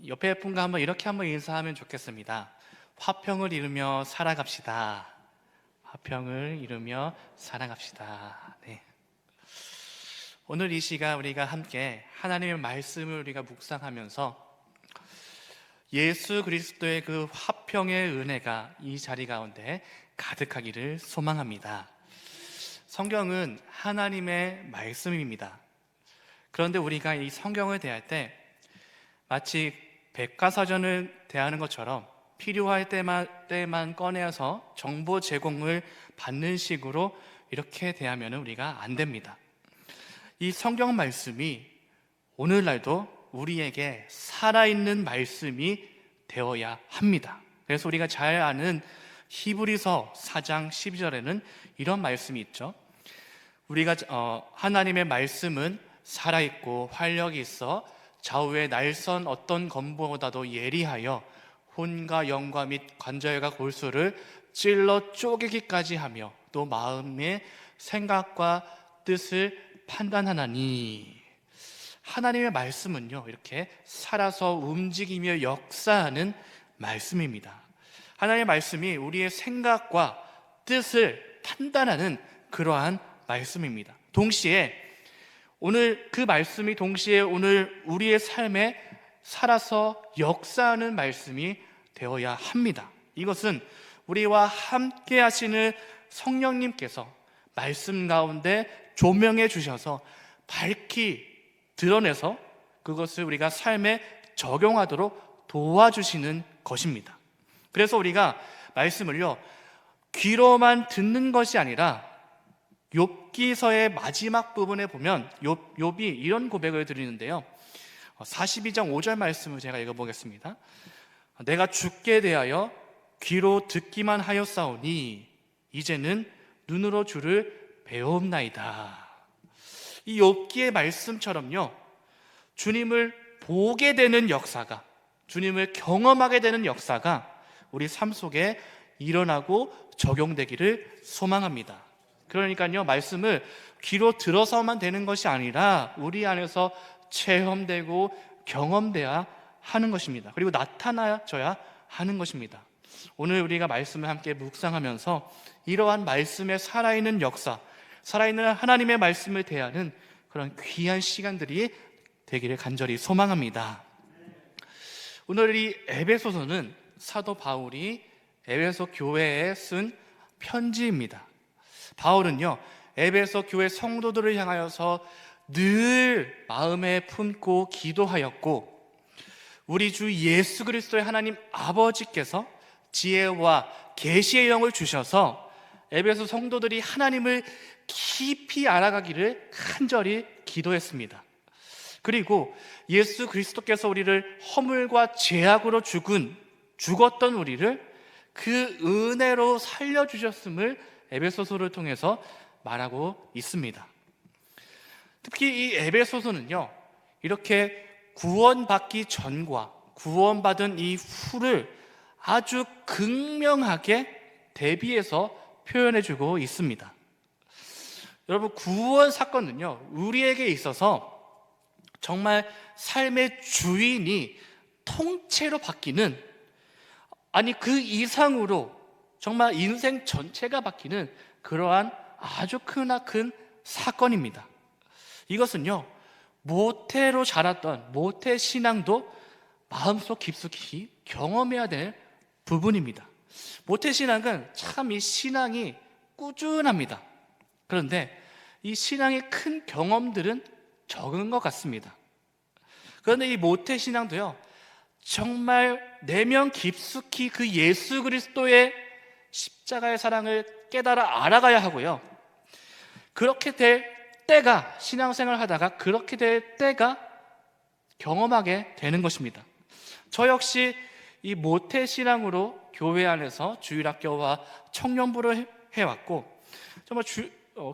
옆에 분과 이렇게 인사하면 좋겠습니다. 화평을 이루며 살아갑시다. 화평을 이루며 살아갑시다. 네. 오늘 이 시간 우리가 함께 하나님의 말씀을 우리가 묵상하면서 예수 그리스도의 그 화평의 은혜가 이 자리 가운데 가득하기를 소망합니다. 성경은 하나님의 말씀입니다. 그런데 우리가 이 성경을 대할 때 마치 백과사전을 대하는 것처럼 필요할 때만 꺼내서 정보 제공을 받는 식으로 이렇게 대하면 우리가 안 됩니다. 이 성경 말씀이 오늘날도 우리에게 살아있는 말씀이 되어야 합니다. 그래서 우리가 잘 아는 히브리서 4장 12절에는 이런 말씀이 있죠. 우리가 하나님의 말씀은 살아있고 활력이 있어 좌우의 날선 어떤 검보다도 예리하여 혼과 영과 및 관절과 골수를 찔러 쪼개기까지 하며 또 마음의 생각과 뜻을 판단하나니. 하나님의 말씀은요, 이렇게 살아서 움직이며 역사하는 말씀입니다. 하나님의 말씀이 우리의 생각과 뜻을 판단하는 그러한 말씀입니다. 동시에 오늘 그 말씀이 동시에 오늘 우리의 삶에 살아서 역사하는 말씀이 되어야 합니다. 이것은 우리와 함께 하시는 성령님께서 말씀 가운데 조명해 주셔서 밝히 드러내서 그것을 우리가 삶에 적용하도록 도와주시는 것입니다. 그래서 우리가 말씀을요, 귀로만 듣는 것이 아니라 욥기서의 마지막 부분에 보면 욥이 이런 고백을 드리는데요, 42장 5절 말씀을 제가 읽어보겠습니다. 내가 주께 대하여 귀로 듣기만 하였사오니 이제는 눈으로 주를 배움나이다. 이 욥기의 말씀처럼요, 주님을 보게 되는 역사가, 주님을 경험하게 되는 역사가 우리 삶 속에 일어나고 적용되기를 소망합니다. 그러니까요, 말씀을 귀로 들어서만 되는 것이 아니라 우리 안에서 체험되고 경험돼야 하는 것입니다. 그리고 나타나져야 하는 것입니다. 오늘 우리가 말씀을 함께 묵상하면서 이러한 말씀의 살아있는 역사, 살아있는 하나님의 말씀을 대하는 그런 귀한 시간들이 되기를 간절히 소망합니다. 오늘 이 에베소서는 사도 바울이 에베소 교회에 쓴 편지입니다. 바울은요, 에베소 교회 성도들을 향하여서 늘 마음에 품고 기도하였고, 우리 주 예수 그리스도의 하나님 아버지께서 지혜와 계시의 영을 주셔서 에베소 성도들이 하나님을 깊이 알아가기를 간절히 기도했습니다. 그리고 예수 그리스도께서 우리를 허물과 죄악으로 죽었던 우리를 그 은혜로 살려주셨음을 에베소서를 통해서 말하고 있습니다. 특히 이 에베소서는요, 이렇게 구원받기 전과 구원받은 이후를 아주 극명하게 대비해서 표현해주고 있습니다. 여러분, 구원 사건은요, 우리에게 있어서 정말 삶의 주인이 통째로 바뀌는, 아니 그 이상으로 정말 인생 전체가 바뀌는 그러한 아주 크나큰 사건입니다. 이것은요, 모태로 자랐던 모태 신앙도 마음속 깊숙이 경험해야 될 부분입니다. 모태 신앙은 참 이 신앙이 꾸준합니다. 그런데 이 신앙의 큰 경험들은 적은 것 같습니다. 그런데 이 모태 신앙도요, 정말 내면 깊숙이 그 예수 그리스도의 십자가의 사랑을 깨달아 알아가야 하고요, 그렇게 될 때가, 신앙생활 하다가 그렇게 될 때가 경험하게 되는 것입니다. 저 역시 이 모태신앙으로 교회 안에서 주일학교와 청년부를 해왔고, 정말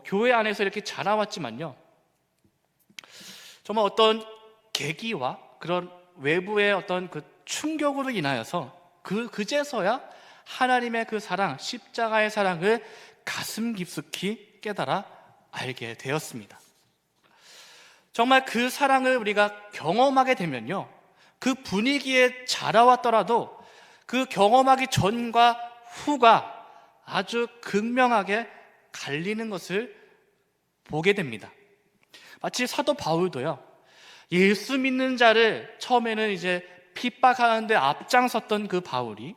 교회 안에서 이렇게 자라왔지만요, 정말 어떤 계기와 그런 외부의 어떤 그 충격으로 인하여서 그제서야 하나님의 그 사랑, 십자가의 사랑을 가슴 깊숙이 깨달아 알게 되었습니다. 정말 그 사랑을 우리가 경험하게 되면요, 그 분위기에 자라왔더라도 그 경험하기 전과 후가 아주 극명하게 갈리는 것을 보게 됩니다. 마치 사도 바울도요, 예수 믿는 자를 처음에는 이제 핍박하는데 앞장섰던 그 바울이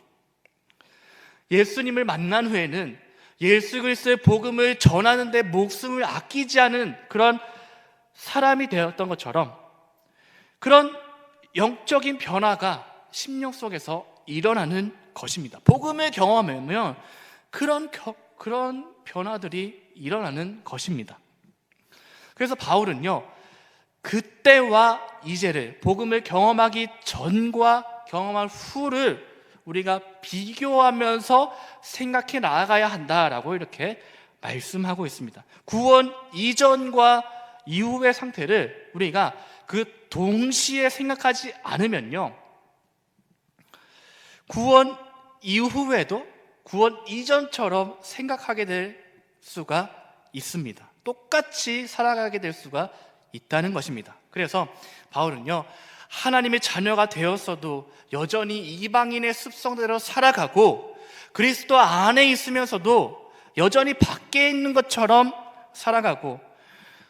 예수님을 만난 후에는 예수 그리스도의 복음을 전하는데 목숨을 아끼지 않은 그런 사람이 되었던 것처럼 그런 영적인 변화가 심령 속에서 일어나는 것입니다. 복음을 경험하면 그런 변화들이 일어나는 것입니다. 그래서 바울은요, 그때와 이제를, 복음을 경험하기 전과 경험한 후를 우리가 비교하면서 생각해 나아가야 한다라고 이렇게 말씀하고 있습니다. 구원 이전과 이후의 상태를 우리가 그 동시에 생각하지 않으면요, 구원 이후에도 구원 이전처럼 생각하게 될 수가 있습니다. 똑같이 살아가게 될 수가 있다는 것입니다. 그래서 바울은요, 하나님의 자녀가 되었어도 여전히 이방인의 습성대로 살아가고 그리스도 안에 있으면서도 여전히 밖에 있는 것처럼 살아가고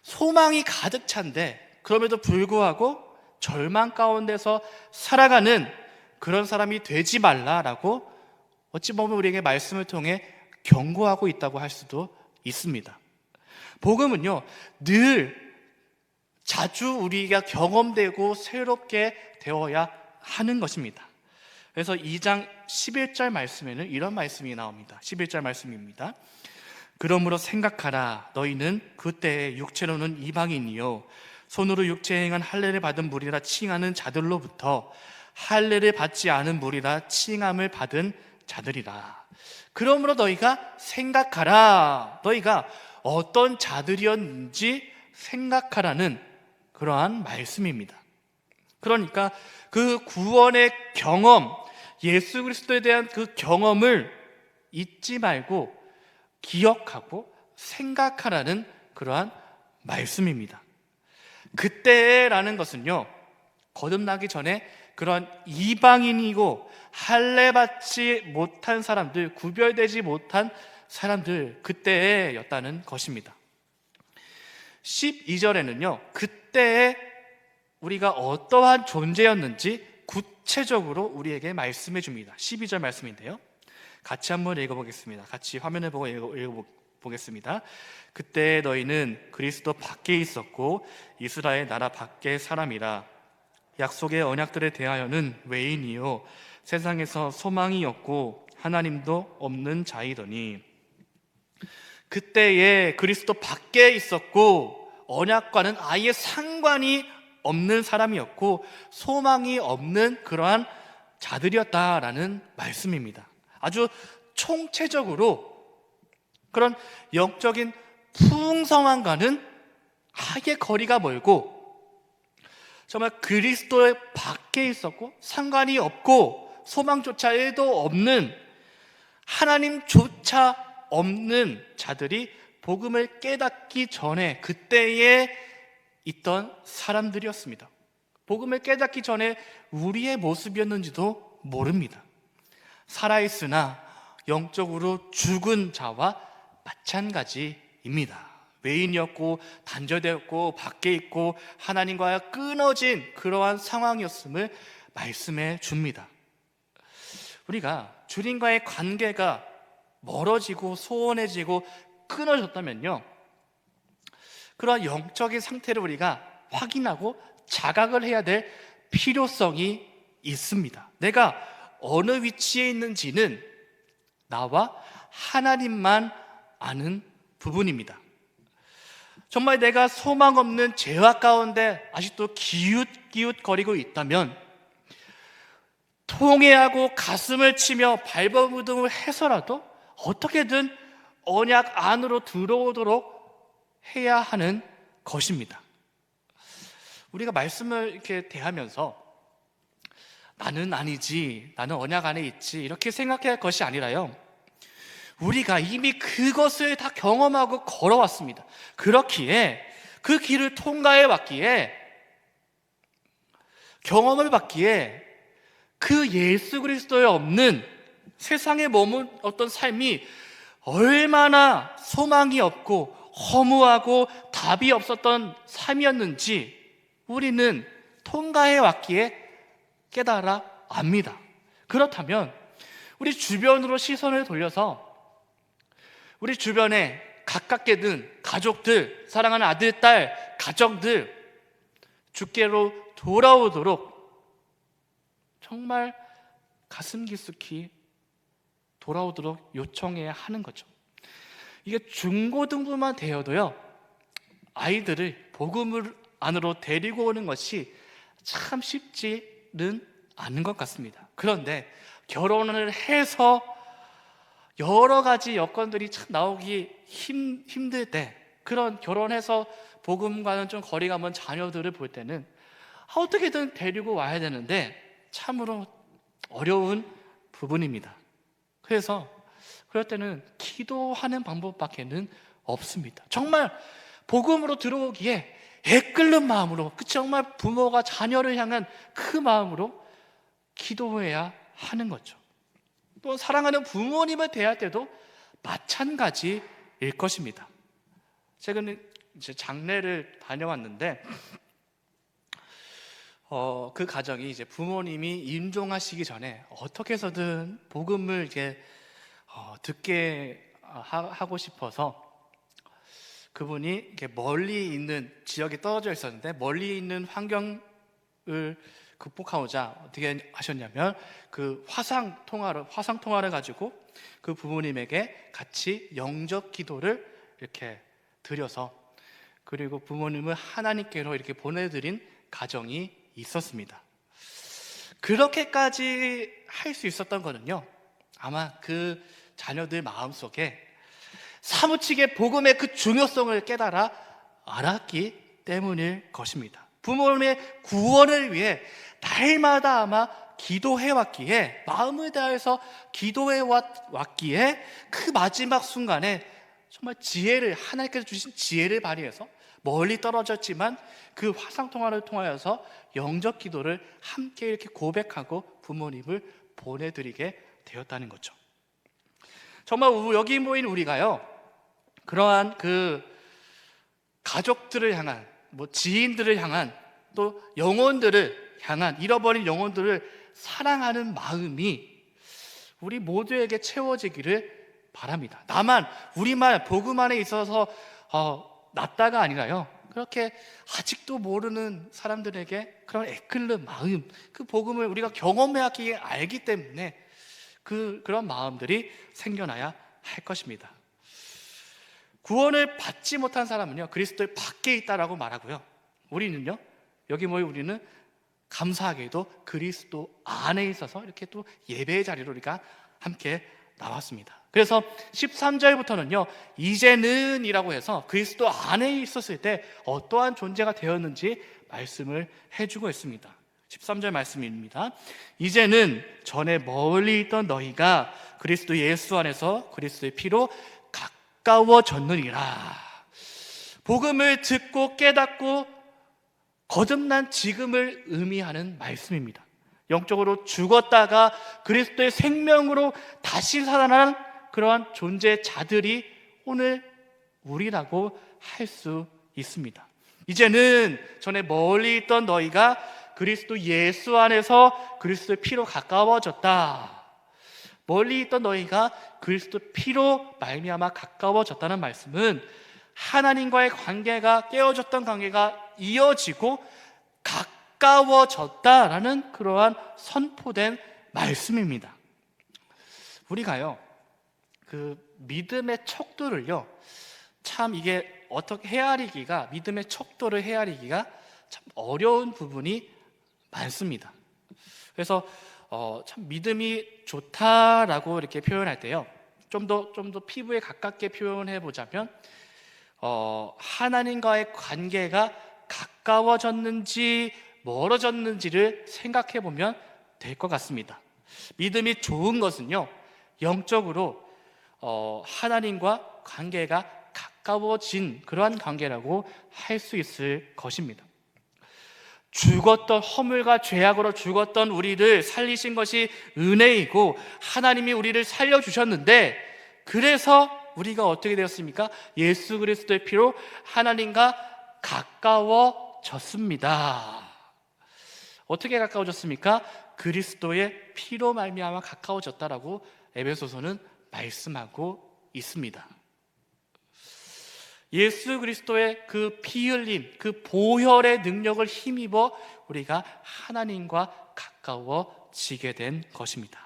소망이 가득 찬데 그럼에도 불구하고 절망 가운데서 살아가는 그런 사람이 되지 말라라고 어찌 보면 우리에게 말씀을 통해 경고하고 있다고 할 수도 있습니다. 복음은요, 늘 자주 우리가 경험되고 새롭게 되어야 하는 것입니다. 그래서 2장 11절 말씀에는 이런 말씀이 나옵니다. 11절 말씀입니다. 그러므로 생각하라. 너희는 그때에 육체로는 이방인이요 손으로 육체 행한 할례를 받은 무리라 칭하는 자들로부터 할례를 받지 않은 무리라 칭함을 받은 자들이라. 그러므로 너희가 생각하라. 너희가 어떤 자들이었는지 생각하라는 그러한 말씀입니다. 그러니까 그 구원의 경험, 예수 그리스도에 대한 그 경험을 잊지 말고 기억하고 생각하라는 그러한 말씀입니다. 그때라는 것은요, 거듭나기 전에 그런 이방인이고 할례 받지 못한 사람들, 구별되지 못한 사람들, 그때였다는 것입니다. 12절에는요, 그때에 우리가 어떠한 존재였는지 구체적으로 우리에게 말씀해 줍니다. 12절 말씀인데요, 같이 한번 읽어보겠습니다. 같이 화면을 보고 읽어보겠습니다. 그때 너희는 그리스도 밖에 있었고 이스라엘 나라 밖의 사람이라. 약속의 언약들에 대하여는 외인이요 세상에서 소망이 없고 하나님도 없는 자이더니. 그때에 그리스도 밖에 있었고 언약과는 아예 상관이 없는 사람이었고 소망이 없는 그러한 자들이었다라는 말씀입니다. 아주 총체적으로 그런 영적인 풍성함과는 아예 거리가 멀고 정말 그리스도의 밖에 있었고 상관이 없고 소망조차 1도 없는, 하나님조차 없는 자들이 복음을 깨닫기 전에 그때에 있던 사람들이었습니다. 복음을 깨닫기 전에 우리의 모습이었는지도 모릅니다. 살아있으나 영적으로 죽은 자와 마찬가지입니다. 외인이었고 단절되었고 밖에 있고 하나님과 끊어진 그러한 상황이었음을 말씀해 줍니다. 우리가 주님과의 관계가 멀어지고 소원해지고 끊어졌다면요, 그러한 영적인 상태를 우리가 확인하고 자각을 해야 될 필요성이 있습니다. 내가 어느 위치에 있는지는 나와 하나님만 아는 부분입니다. 정말 내가 소망 없는 죄악 가운데 아직도 기웃기웃거리고 있다면 통회하고 가슴을 치며 발버둥을 해서라도 어떻게든 언약 안으로 들어오도록 해야 하는 것입니다. 우리가 말씀을 이렇게 대하면서 나는 아니지, 나는 언약 안에 있지 이렇게 생각해야 할 것이 아니라요, 우리가 이미 그것을 다 경험하고 걸어왔습니다. 그렇기에 그 길을 통과해 왔기에 경험을 받기에 그 예수 그리스도에 없는 세상에 머문 어떤 삶이 얼마나 소망이 없고 허무하고 답이 없었던 삶이었는지 우리는 통과해 왔기에 깨달아 압니다. 그렇다면 우리 주변으로 시선을 돌려서 우리 주변에 가깝게 든 가족들, 사랑하는 아들, 딸, 가정들 주께로 돌아오도록 정말 가슴 깊숙이 돌아오도록 요청해야 하는 거죠. 이게 중고등부만 되어도요, 아이들을 복음을 안으로 데리고 오는 것이 참 쉽지는 않은 것 같습니다. 그런데 결혼을 해서 여러 가지 여건들이 참 나오기 힘들 때, 그런 결혼해서 복음과는 좀 거리가 먼 자녀들을 볼 때는 어떻게든 데리고 와야 되는데 참으로 어려운 부분입니다. 그래서 그럴 때는 기도하는 방법밖에는 없습니다. 정말 복음으로 들어오기에 애끓는 마음으로, 정말 부모가 자녀를 향한 그 마음으로 기도해야 하는 거죠. 또 사랑하는 부모님을 대할 때도 마찬가지일 것입니다. 최근에 이제 장례를 다녀왔는데 그 가정이 이제 부모님이 임종하시기 전에 어떻게 해서든 복음을 이제 듣게 하고 싶어서 그분이 이렇게 멀리 있는 지역에 떨어져 있었는데 멀리 있는 환경을 극복하고자 어떻게 하셨냐면 그 화상 통화를 가지고 그 부모님에게 같이 영접 기도를 이렇게 드려서, 그리고 부모님을 하나님께로 이렇게 보내드린 가정이 있었습니다. 그렇게까지 할 수 있었던 거는요, 아마 그 자녀들 마음속에 사무치게 복음의 그 중요성을 깨달아 알았기 때문일 것입니다. 부모님의 구원을 위해 날마다 아마 기도해왔기에, 마음을 다해서 기도해왔기에 그 마지막 순간에 정말 하나님께서 주신 지혜를 발휘해서 멀리 떨어졌지만 그 화상통화를 통하여서 영접 기도를 함께 이렇게 고백하고 부모님을 보내드리게 되었다는 거죠. 정말 여기 모인 우리가요, 그러한 그 가족들을 향한, 지인들을 향한, 또 영혼들을 향한, 잃어버린 영혼들을 사랑하는 마음이 우리 모두에게 채워지기를 바랍니다. 다만 우리만 복음 안에 있어서 낫다가 아니라요, 그렇게 아직도 모르는 사람들에게 그런 애끓는 마음, 그 복음을 우리가 경험해왔기에 알기 때문에 그런 마음들이 생겨나야 할 것입니다. 구원을 받지 못한 사람은요, 그리스도 밖에 있다라고 말하고요, 우리는요, 여기 모인 우리는 감사하게도 그리스도 안에 있어서 이렇게 또 예배의 자리로 우리가 함께 나왔습니다. 그래서 13절부터는요, 이제는 이라고 해서 그리스도 안에 있었을 때 어떠한 존재가 되었는지 말씀을 해주고 있습니다. 13절 말씀입니다. 이제는 전에 멀리 있던 너희가 그리스도 예수 안에서 그리스도의 피로 가까워졌느니라. 복음을 듣고 깨닫고 거듭난 지금을 의미하는 말씀입니다. 영적으로 죽었다가 그리스도의 생명으로 다시 살아난 그러한 존재자들이 오늘 우리라고 할 수 있습니다. 이제는 전에 멀리 있던 너희가 그리스도 예수 안에서 그리스도의 피로 가까워졌다. 멀리 있던 너희가 그리스도 피로 말미암아 가까워졌다는 말씀은 하나님과의 관계가 깨어졌던 관계가 이어지고 가까워졌다라는 그러한 선포된 말씀입니다. 우리가요, 그 믿음의 척도를요, 참 이게 어떻게 헤아리기가, 믿음의 척도를 헤아리기가 참 어려운 부분이 많습니다. 그래서 참 믿음이 좋다라고 이렇게 표현할 때요, 좀 더 피부에 가깝게 표현해 보자면 하나님과의 관계가 가까워졌는지 멀어졌는지를 생각해 보면 될 것 같습니다. 믿음이 좋은 것은요, 영적으로 하나님과 관계가 가까워진 그러한 관계라고 할 수 있을 것입니다. 죽었던 허물과 죄악으로 죽었던 우리를 살리신 것이 은혜이고 하나님이 우리를 살려주셨는데, 그래서 우리가 어떻게 되었습니까? 예수 그리스도의 피로 하나님과 가까워졌습니다. 어떻게 가까워졌습니까? 그리스도의 피로 말미암아 가까워졌다라고 에베소서는 말씀하고 있습니다. 예수 그리스도의 그 피 흘림, 그 보혈의 능력을 힘입어 우리가 하나님과 가까워지게 된 것입니다.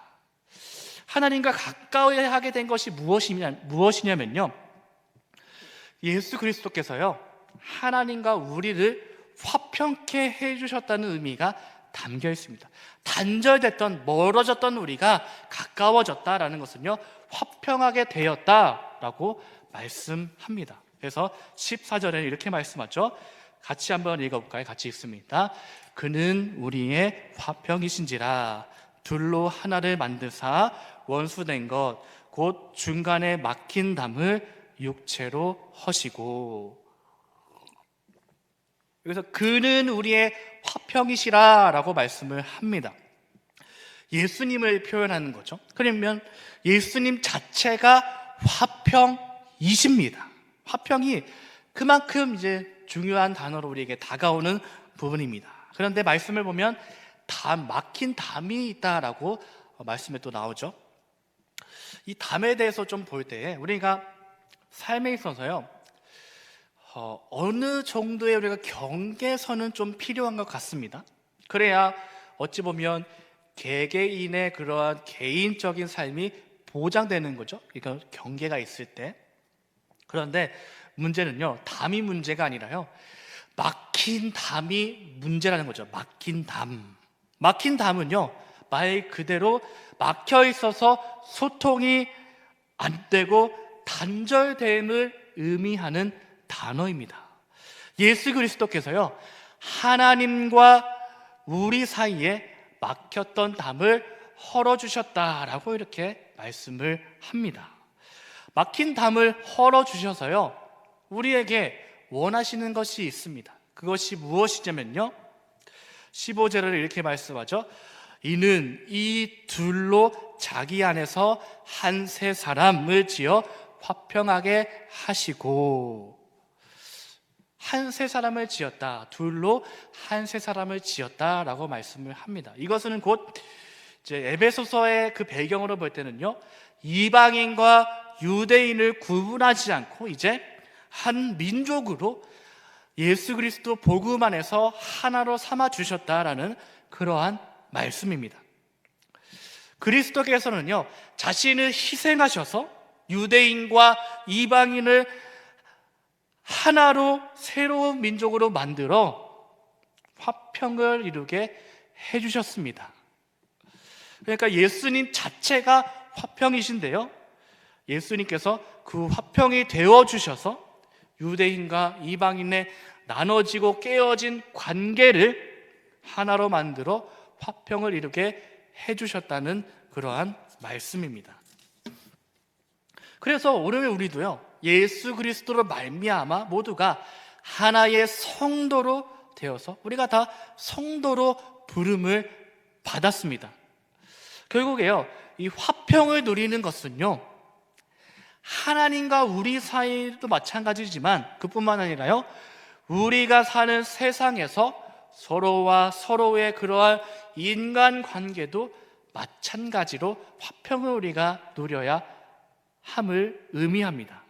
하나님과 가까워하게 된 것이 무엇이냐면요, 예수 그리스도께서요 하나님과 우리를 화평케 해주셨다는 의미가 담겨 있습니다. 단절됐던, 멀어졌던 우리가 가까워졌다라는 것은요, 화평하게 되었다라고 말씀합니다. 그래서 14절에 이렇게 말씀하죠. 같이 한번 읽어볼까요? 같이 읽습니다. 그는 우리의 화평이신지라 둘로 하나를 만드사 원수된 것 곧 중간에 막힌 담을 육체로 허시고. 그래서 그는 우리의 화평이시라 라고 말씀을 합니다. 예수님을 표현하는 거죠. 그러면 예수님 자체가 화평이십니다. 화평이 그만큼 이제 중요한 단어로 우리에게 다가오는 부분입니다. 그런데 말씀을 보면 막힌 담이 있다라고 말씀에 또 나오죠. 이 담에 대해서 좀 볼 때 우리가 삶에 있어서요, 어느 정도의 우리가 경계선은 좀 필요한 것 같습니다. 그래야 어찌 보면 개개인의 그러한 개인적인 삶이 보장되는 거죠. 그러니까 경계가 있을 때. 그런데 문제는요, 담이 문제가 아니라요, 막힌 담이 문제라는 거죠. 막힌 담. 막힌 담은요, 말 그대로 막혀 있어서 소통이 안 되고 단절됨을 의미하는 단어입니다. 예수 그리스도께서요, 하나님과 우리 사이에 막혔던 담을 헐어주셨다라고 이렇게 말씀을 합니다. 막힌 담을 헐어주셔서요, 우리에게 원하시는 것이 있습니다. 그것이 무엇이냐면요, 15절을 이렇게 말씀하죠. 이는 이 둘로 자기 안에서 한 세 사람을 지어 화평하게 하시고. 한 세 사람을 지었다, 둘로 한 세 사람을 지었다라고 말씀을 합니다. 이것은 곧 이제 에베소서의 그 배경으로 볼 때는요, 이방인과 유대인을 구분하지 않고 이제 한 민족으로 예수 그리스도 복음 안에서 하나로 삼아 주셨다라는 그러한 말씀입니다. 그리스도께서는요, 자신을 희생하셔서 유대인과 이방인을 하나로 새로운 민족으로 만들어 화평을 이루게 해주셨습니다. 그러니까 예수님 자체가 화평이신데요, 예수님께서 그 화평이 되어주셔서 유대인과 이방인의 나눠지고 깨어진 관계를 하나로 만들어 화평을 이루게 해주셨다는 그러한 말씀입니다. 그래서 오늘 우리도요, 예수 그리스도로 말미암아 모두가 하나의 성도로 되어서 우리가 다 성도로 부름을 받았습니다. 결국에요, 이 화평을 누리는 것은요, 하나님과 우리 사이도 마찬가지지만 그뿐만 아니라요, 우리가 사는 세상에서 서로와 서로의 그러한 인간관계도 마찬가지로 화평을 우리가 누려야 함을 의미합니다.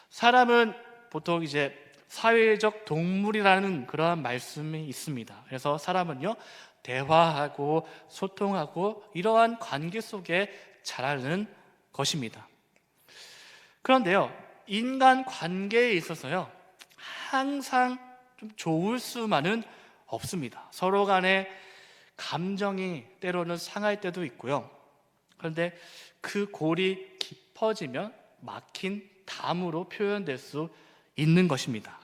사람은 보통 이제 사회적 동물이라는 그러한 말씀이 있습니다. 그래서 사람은요, 대화하고 소통하고 이러한 관계 속에 자라는 것입니다. 그런데요, 인간 관계에 있어서요, 항상 좀 좋을 수만은 없습니다. 서로 간에 감정이 때로는 상할 때도 있고요. 그런데 그 골이 깊어지면 막힌 담으로 표현될 수 있는 것입니다.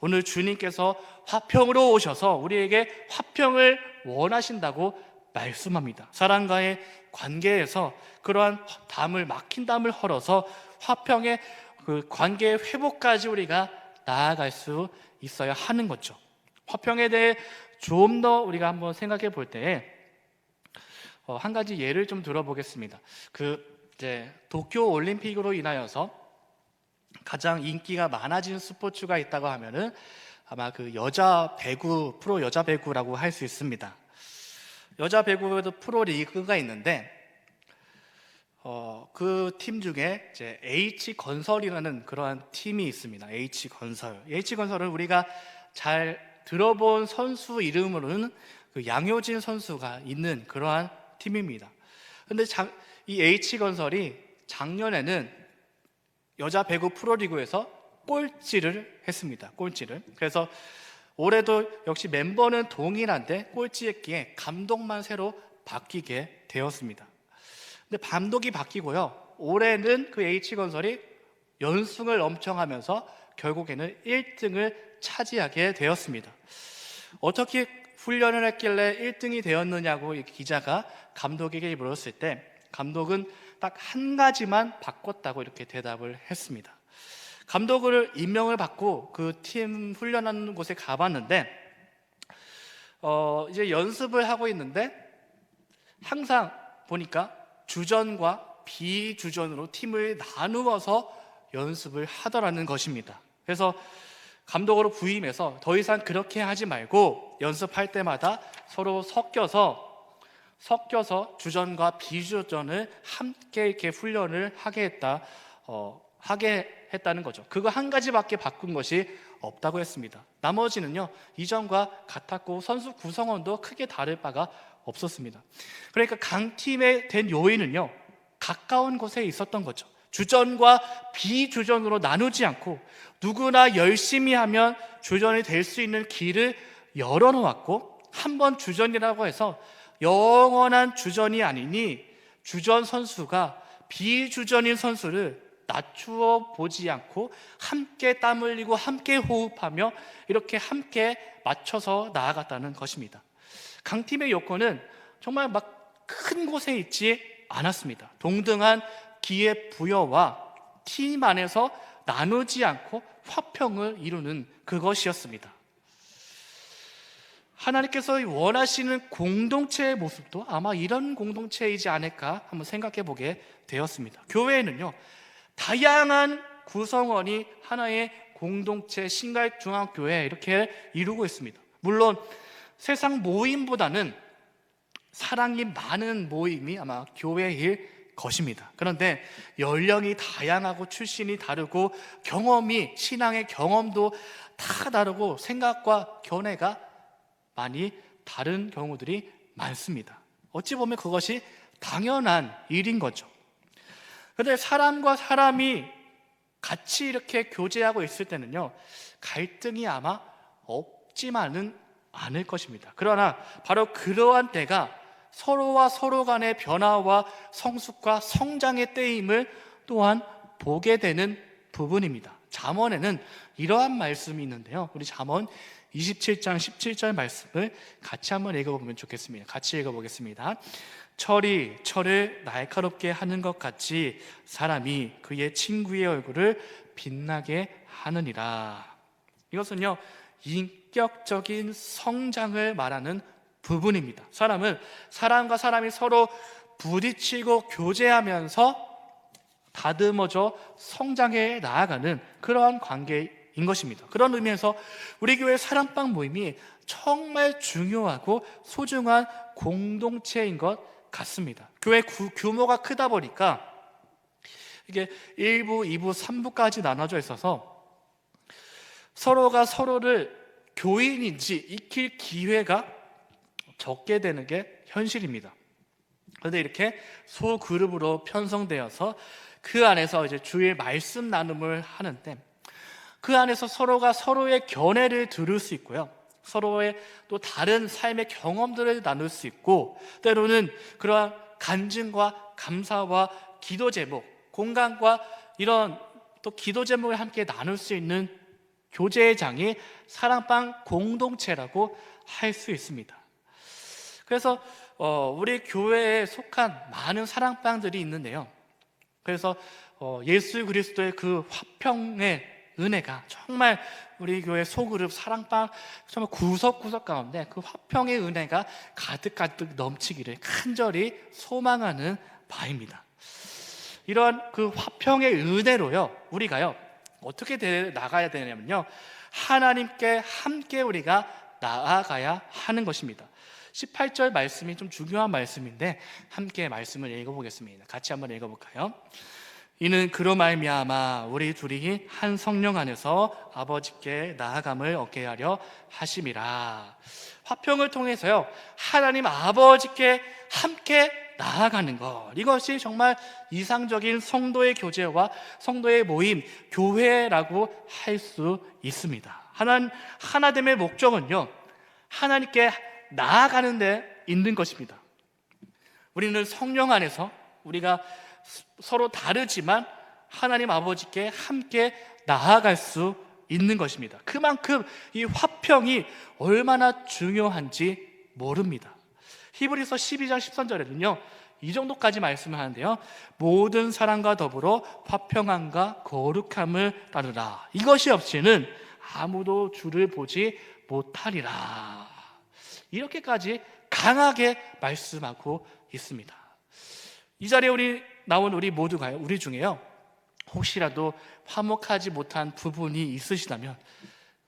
오늘 주님께서 화평으로 오셔서 우리에게 화평을 원하신다고 말씀합니다. 사람과의 관계에서 그러한 담을, 막힌 담을 헐어서 화평의 그 관계의 회복까지 우리가 나아갈 수 있어야 하는 거죠. 화평에 대해 좀 더 우리가 한번 생각해 볼 때에 한 가지 예를 좀 들어보겠습니다. 이제 도쿄 올림픽으로 인하여서 가장 인기가 많아진 스포츠가 있다고 하면은 아마 여자 배구, 프로 여자 배구라고 할 수 있습니다. 여자 배구에도 프로 리그가 있는데 그 팀 중에 이제 H건설이라는 그러한 팀이 있습니다. H건설은 우리가 잘 들어본 선수 이름으로는 양효진 선수가 있는 그러한 팀입니다. 근데 이 H건설이 작년에는 여자 배구 프로리그에서 꼴찌를 했습니다. 그래서 올해도 역시 멤버는 동일한데 꼴찌했기에 감독만 새로 바뀌게 되었습니다. 근데 감독이 바뀌고요, 올해는 그 H건설이 연승을 엄청 하면서 결국에는 1등을 차지하게 되었습니다. 어떻게 훈련을 했길래 1등이 되었느냐고 기자가 감독에게 물었을 때 감독은 딱 한 가지만 바꿨다고 이렇게 대답을 했습니다. 감독을 임명을 받고 그 팀 훈련하는 곳에 가봤는데 이제 연습을 하고 있는데 항상 보니까 주전과 비주전으로 팀을 나누어서 연습을 하더라는 것입니다. 그래서 감독으로 부임해서 더 이상 그렇게 하지 말고 연습할 때마다 서로 섞여서 주전과 비주전을 함께 이렇게 훈련을 하게 했다는 거죠. 그거 한 가지밖에 바꾼 것이 없다고 했습니다. 나머지는요, 이전과 같았고 선수 구성원도 크게 다를 바가 없었습니다. 그러니까 강팀에 된 요인은요, 가까운 곳에 있었던 거죠. 주전과 비주전으로 나누지 않고 누구나 열심히 하면 주전이 될 수 있는 길을 열어놓았고, 한번 주전이라고 해서 영원한 주전이 아니니 주전 선수가 비주전인 선수를 낮추어 보지 않고 함께 땀 흘리고 함께 호흡하며 이렇게 함께 맞춰서 나아갔다는 것입니다. 강팀의 요건은 정말 막 큰 곳에 있지 않았습니다. 동등한 기회 부여와 팀 안에서 나누지 않고 화평을 이루는 그것이었습니다. 하나님께서 원하시는 공동체의 모습도 아마 이런 공동체이지 않을까 한번 생각해 보게 되었습니다. 교회에는요, 다양한 구성원이 하나의 공동체 신갈중앙교회 이렇게 이루고 있습니다. 물론 세상 모임보다는 사랑이 많은 모임이 아마 교회일 것입니다. 그런데 연령이 다양하고 출신이 다르고 신앙의 경험도 다 다르고 생각과 견해가 많이 다른 경우들이 많습니다. 어찌 보면 그것이 당연한 일인 거죠. 그런데 사람과 사람이 같이 이렇게 교제하고 있을 때는요, 갈등이 아마 없지만은 않을 것입니다. 그러나 바로 그러한 때가 서로와 서로 간의 변화와 성숙과 성장의 때임을 또한 보게 되는 부분입니다. 잠언에는 이러한 말씀이 있는데요, 우리 잠언 27장 17절 말씀을 같이 한번 읽어보면 좋겠습니다. 같이 읽어보겠습니다. 철이 철을 날카롭게 하는 것 같이 사람이 그의 친구의 얼굴을 빛나게 하느니라. 이것은요, 인격적인 성장을 말하는 부분입니다. 사람과 사람이 서로 부딪히고 교제하면서 다듬어져 성장해 나아가는 그러한 관계인 것입니다. 그런 의미에서 우리 교회 사랑방 모임이 정말 중요하고 소중한 공동체인 것 같습니다. 교회 규모가 크다 보니까 이게 1부, 2부, 3부까지 나눠져 있어서 서로가 서로를 교인인지 익힐 기회가 적게 되는 게 현실입니다. 그런데 이렇게 소그룹으로 편성되어서 그 안에서 이제 주일 말씀 나눔을 하는데 그 안에서 서로가 서로의 견해를 들을 수 있고요, 서로의 또 다른 삶의 경험들을 나눌 수 있고, 때로는 그러한 간증과 감사와 기도 제목, 공감과 이런 또 기도 제목을 함께 나눌 수 있는 교제의 장이 사랑방 공동체라고 할 수 있습니다. 그래서 우리 교회에 속한 많은 사랑방들이 있는데요, 그래서 예수 그리스도의 그 화평의 은혜가 정말 우리 교회 소그룹 사랑방 정말 구석구석 가운데 그 화평의 은혜가 가득가득 넘치기를 간절히 소망하는 바입니다. 이런 그 화평의 은혜로요, 우리가요 어떻게 나가야 되냐면요, 하나님께 함께 우리가 나아가야 하는 것입니다. 18절 말씀이 좀 중요한 말씀인데 함께 말씀을 읽어보겠습니다. 같이 한번 읽어볼까요? 이는 그로 말미암아 우리 둘이 한 성령 안에서 아버지께 나아감을 얻게 하려 하심이라. 화평을 통해서요, 하나님 아버지께 함께 나아가는 것, 이것이 정말 이상적인 성도의 교제와 성도의 모임, 교회라고 할 수 있습니다. 하나됨의 목적은요, 하나님께 나아가는 데 있는 것입니다. 우리는 성령 안에서 우리가 서로 다르지만 하나님 아버지께 함께 나아갈 수 있는 것입니다. 그만큼 이 화평이 얼마나 중요한지 모릅니다. 히브리서 12장 13절에는요 이 정도까지 말씀을 하는데요, 모든 사람과 더불어 화평함과 거룩함을 따르라. 이것이 없이는 아무도 주를 보지 못하리라. 이렇게까지 강하게 말씀하고 있습니다. 이 자리에 나온 우리 모두가요, 우리 중에요 혹시라도 화목하지 못한 부분이 있으시다면,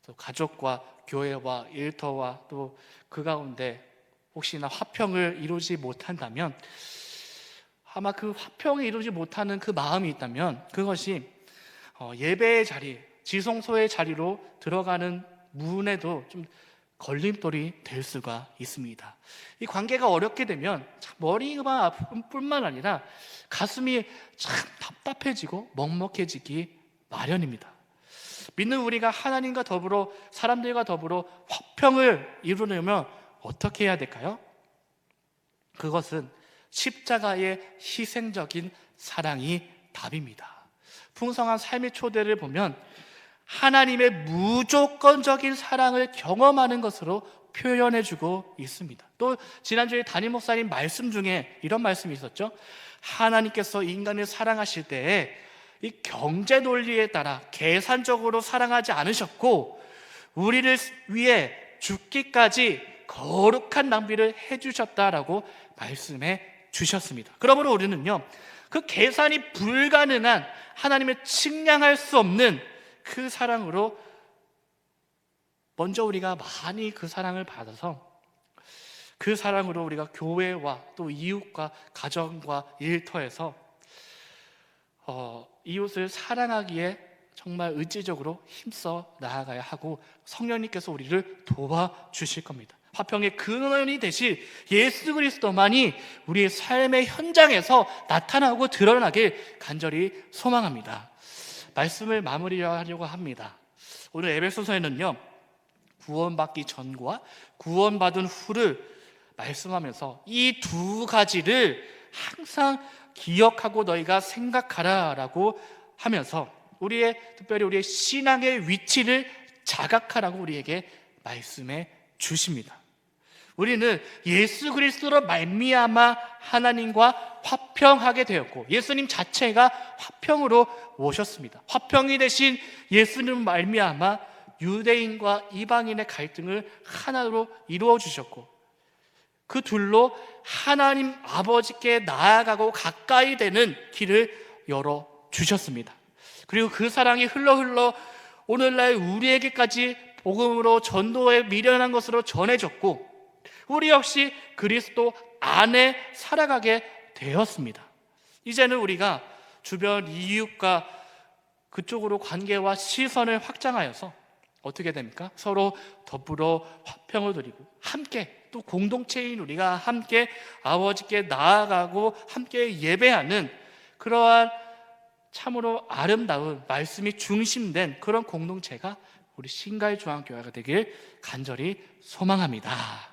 또 가족과 교회와 일터와 또 그 가운데 혹시나 화평을 이루지 못한다면, 아마 그 화평을 이루지 못하는 그 마음이 있다면 그것이 예배의 자리, 지성소의 자리로 들어가는 문에도 좀 걸림돌이 될 수가 있습니다. 이 관계가 어렵게 되면 머리가 아플 뿐만 아니라 가슴이 참 답답해지고 먹먹해지기 마련입니다. 믿는 우리가 하나님과 더불어, 사람들과 더불어 화평을 이루려면 어떻게 해야 될까요? 그것은 십자가의 희생적인 사랑이 답입니다. 풍성한 삶의 초대를 보면 하나님의 무조건적인 사랑을 경험하는 것으로 표현해주고 있습니다. 또 지난주에 담임 목사님 말씀 중에 이런 말씀이 있었죠. 하나님께서 인간을 사랑하실 때에 이 경제 논리에 따라 계산적으로 사랑하지 않으셨고 우리를 위해 죽기까지 거룩한 낭비를 해주셨다라고 말씀해 주셨습니다. 그러므로 우리는요, 그 계산이 불가능한 하나님의 측량할 수 없는 그 사랑으로 먼저 우리가 많이 그 사랑을 받아서 그 사랑으로 우리가 교회와 또 이웃과 가정과 일터에서 이웃을 사랑하기에 정말 의지적으로 힘써 나아가야 하고 성령님께서 우리를 도와주실 겁니다. 화평의 근원이 되실 예수 그리스도만이 우리의 삶의 현장에서 나타나고 드러나길 간절히 소망합니다. 말씀을 마무리하려고 합니다. 오늘 에베소서에는요, 구원받기 전과 구원받은 후를 말씀하면서 이 두 가지를 항상 기억하고 너희가 생각하라 라고 하면서 특별히 우리의 신앙의 위치를 자각하라고 우리에게 말씀해 주십니다. 우리는 예수 그리스도로 말미암아 하나님과 화평하게 되었고 예수님 자체가 화평으로 오셨습니다. 화평이 되신 예수님 말미암아 유대인과 이방인의 갈등을 하나로 이루어 주셨고 그 둘로 하나님 아버지께 나아가고 가까이 되는 길을 열어 주셨습니다. 그리고 그 사랑이 흘러 오늘날 우리에게까지 복음으로 전도에 미련한 것으로 전해졌고 우리 역시 그리스도 안에 살아가게 되었습니다. 이제는 우리가 주변 이웃과 그쪽으로 관계와 시선을 확장하여서 어떻게 됩니까? 서로 더불어 화평을 누리고 함께 또 공동체인 우리가 함께 아버지께 나아가고 함께 예배하는 그러한 참으로 아름다운 말씀이 중심된 그런 공동체가 우리 신가의 중앙교회가 되길 간절히 소망합니다.